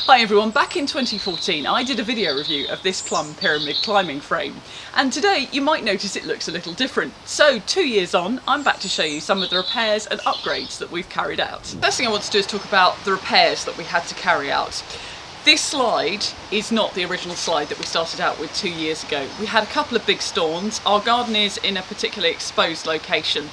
Hi everyone, back in 2014 I did a video review of this Plum Pyramid climbing frame, and today you might notice it looks a little different. So 2 years on, I'm back to show you some of the repairs and upgrades that we've carried out. First thing I want to do is talk about the repairs that we had to carry out. This slide is not the original slide that we started out with 2 years ago. We had a couple of big storms. Our garden is in a particularly exposed location.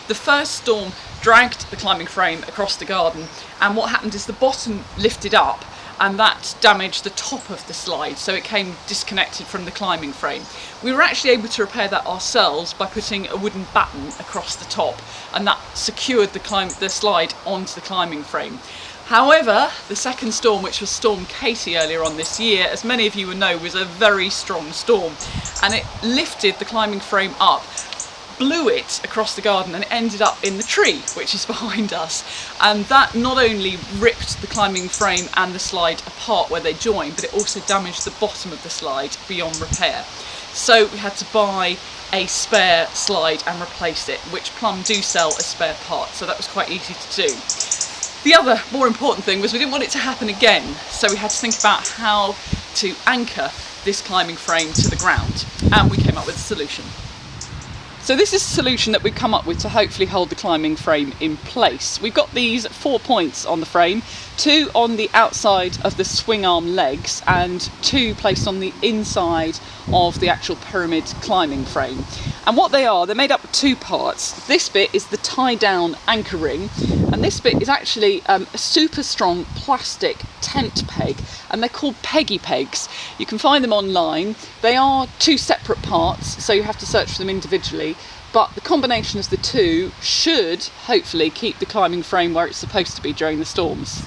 The first storm dragged the climbing frame across the garden, and what happened is the bottom lifted up and that damaged the top of the slide, so it came disconnected from the climbing frame. We were actually able to repair that ourselves by putting a wooden batten across the top, and that secured the slide onto the climbing frame. However, the second storm, which was Storm Katie earlier on this year, as many of you will know, was a very strong storm, and it lifted the climbing frame up, blew it across the garden, and it ended up in the tree which is behind us. And that not only ripped the climbing frame and the slide apart where they join, but it also damaged the bottom of the slide beyond repair. So we had to buy a spare slide and replace it, which Plum do sell as spare parts, so that was quite easy to do. The other more important thing was we didn't want it to happen again, so we had to think about how to anchor this climbing frame to the ground, and we came up with a solution. So this is a solution that we've come up with to hopefully hold the climbing frame in place. We've got these 4 points on the frame, 2 on the outside of the swing arm legs and 2 placed on the inside of the actual pyramid climbing frame. And what they are, they're made up of 2 parts. This bit is the tie down anchor ring, and this bit is actually a super strong plastic tent peg, and they're called peggy pegs. You can find them online. They are 2 separate parts, so you have to search for them individually, but the combination of the 2 should hopefully keep the climbing frame where it's supposed to be during the storms.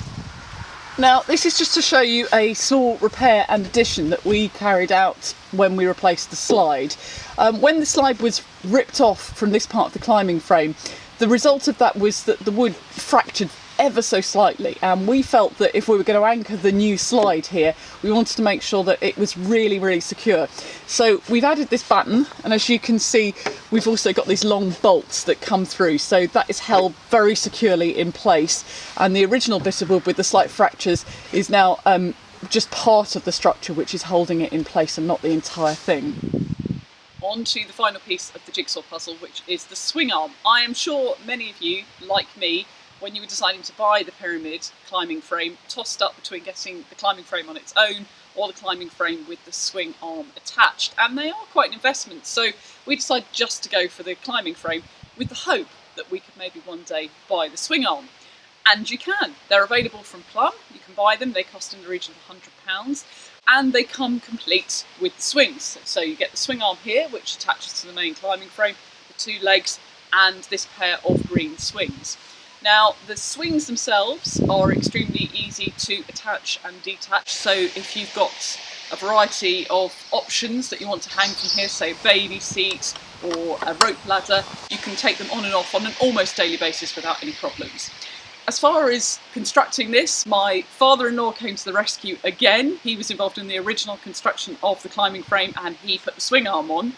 Now, this is just to show you a small repair and addition that we carried out when we replaced the slide. When the slide was ripped off from this part of the climbing frame, the result of that was that the wood fractured ever so slightly, and we felt that if we were going to anchor the new slide here, we wanted to make sure that it was really secure. So we've added this batten, and as you can see, we've also got these long bolts that come through, so that is held very securely in place, and the original bit of wood with the slight fractures is now just part of the structure which is holding it in place and not the entire thing. On to the final piece of the jigsaw puzzle, which is the swing arm. I am sure many of you, like me, when you were deciding to buy the pyramid climbing frame, tossed up between getting the climbing frame on its own or the climbing frame with the swing arm attached, and they are quite an investment. So we decided just to go for the climbing frame with the hope that we could maybe one day buy the swing arm. And you can. They're available from Plum. You can buy them. They cost in the region of £100, and they come complete with the swings. So you get the swing arm here, which attaches to the main climbing frame, the 2 legs, and this pair of green swings. Now, the swings themselves are extremely easy to attach and detach, so if you've got a variety of options that you want to hang from here, say a baby seat or a rope ladder, you can take them on and off on an almost daily basis without any problems. As far as constructing this, my father-in-law came to the rescue again. He was involved in the original construction of the climbing frame, and he put the swing arm on.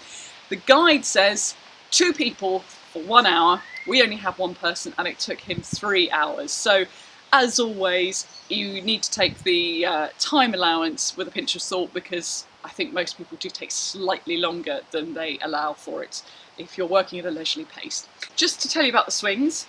The guide says 2 people for 1 hour. We only have 1 person, and it took him 3 hours. So, as always, you need to take the time allowance with a pinch of salt, because I think most people do take slightly longer than they allow for it if you're working at a leisurely pace. Just to tell you about the swings,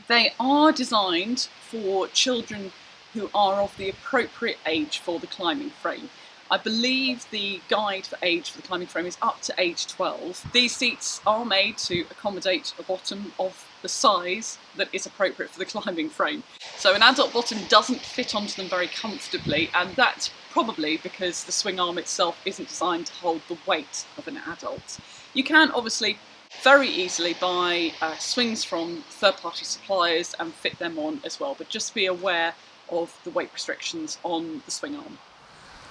they are designed for children who are of the appropriate age for the climbing frame. I believe the guide for age for the climbing frame is up to age 12. These seats are made to accommodate a bottom of the size that is appropriate for the climbing frame. So an adult bottom doesn't fit onto them very comfortably, and that's probably because the swing arm itself isn't designed to hold the weight of an adult. You can obviously very easily buy swings from third-party suppliers and fit them on as well, but just be aware of the weight restrictions on the swing arm.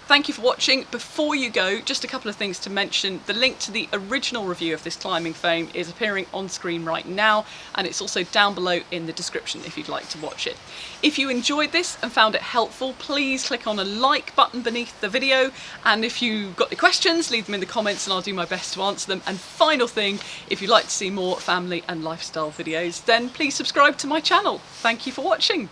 Thank you for watching. Before you go, just a couple of things to mention. The link to the original review of this climbing frame is appearing on screen right now, and it's also down below in the description if you'd like to watch it. If you enjoyed this and found it helpful, please click on a like button beneath the video, and if you've got any questions, leave them in the comments and I'll do my best to answer them. And final thing, if you'd like to see more family and lifestyle videos, then please subscribe to my channel. Thank you for watching.